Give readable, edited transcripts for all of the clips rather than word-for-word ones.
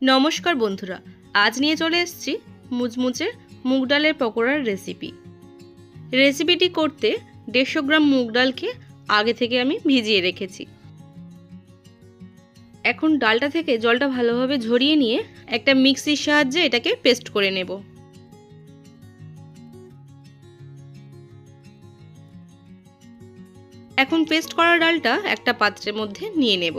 নমস্কার বন্ধুরা, আজ নিয়ে চলে এসেছি মুচমুচে মুগ ডালের পকোড়ার রেসিপিটি করতে 150 গ্রাম মুগ ডালকে আগে থেকে আমি ভিজিয়ে রেখেছি। এখন ডালটা থেকে জলটা ভালোভাবে ঝরিয়ে নিয়ে একটা মিক্সির সাহায্যে এটাকে পেস্ট করে নেব। এখন পেস্ট করা ডালটা একটা পাত্রের মধ্যে নিয়ে নেব।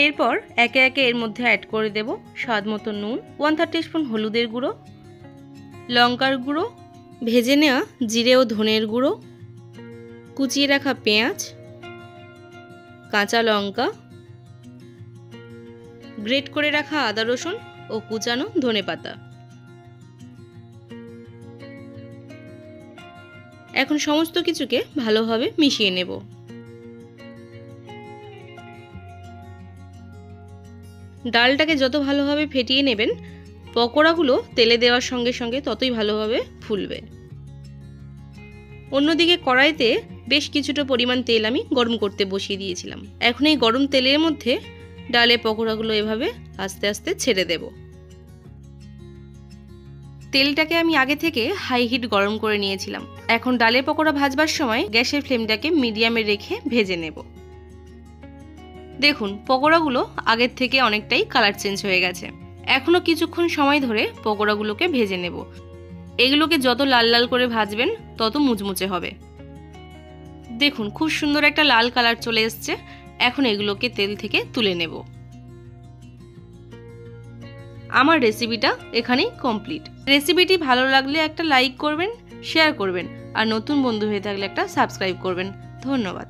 এরপর একে একে এর মধ্যে অ্যাড করে দেব স্বাদ মতো নুন, 1/3 টিস্পুন হলুদের গুঁড়ো, লঙ্কার গুঁড়ো, ভেজে নেওয়া জিরে ও ধনের গুঁড়ো, কুচিয়ে রাখা পেঁয়াজ, কাঁচা লঙ্কা, গ্রেট করে রাখা আদা রসুন ও কুচানো ধনেপাতা। এখন সমস্ত কিছুকে ভালোভাবে মিশিয়ে নেব। ডালটাকে যত ভালোভাবে ফেটিয়ে নেবেন, পকোড়াগুলো তেলে দেওয়ার সঙ্গে সঙ্গে ততই ভালোভাবে ফুলবে। অন্যদিকে কড়াইতে বেশ কিছুটা পরিমাণ তেল আমি গরম করতে বসিয়ে দিয়েছিলাম। এখন এই গরম তেলের মধ্যে ডালের পকোড়াগুলো এভাবে আস্তে আস্তে ছেড়ে দেব। তেলটাকে আমি আগে থেকে হাই হিট গরম করে নিয়েছিলাম। এখন ডালের পকোড়া ভাজবার সময় গ্যাসের ফ্লেমটাকে মিডিয়ামে রেখে ভেজে নেব। দেখুন, পকোড়াগুলো আগের থেকে অনেকটাই কালার চেঞ্জ হয়ে গেছে। এখনো কিছুক্ষণ সময় ধরে পকোড়াগুলোকে ভেজে নেব। এগুলোকে যত লাল লাল করে ভাজবেন তত মুচমুচে হবে। দেখুন, খুব সুন্দর একটা লাল কালার চলে এসছে। এখন এগুলোকে তেল থেকে তুলে নেব। আমার রেসিপিটা এখানেই কমপ্লিট। রেসিপিটি ভালো লাগলে একটা লাইক করবেন, শেয়ার করবেন আর নতুন বন্ধু হয়ে থাকলে একটা সাবস্ক্রাইব করবেন। ধন্যবাদ।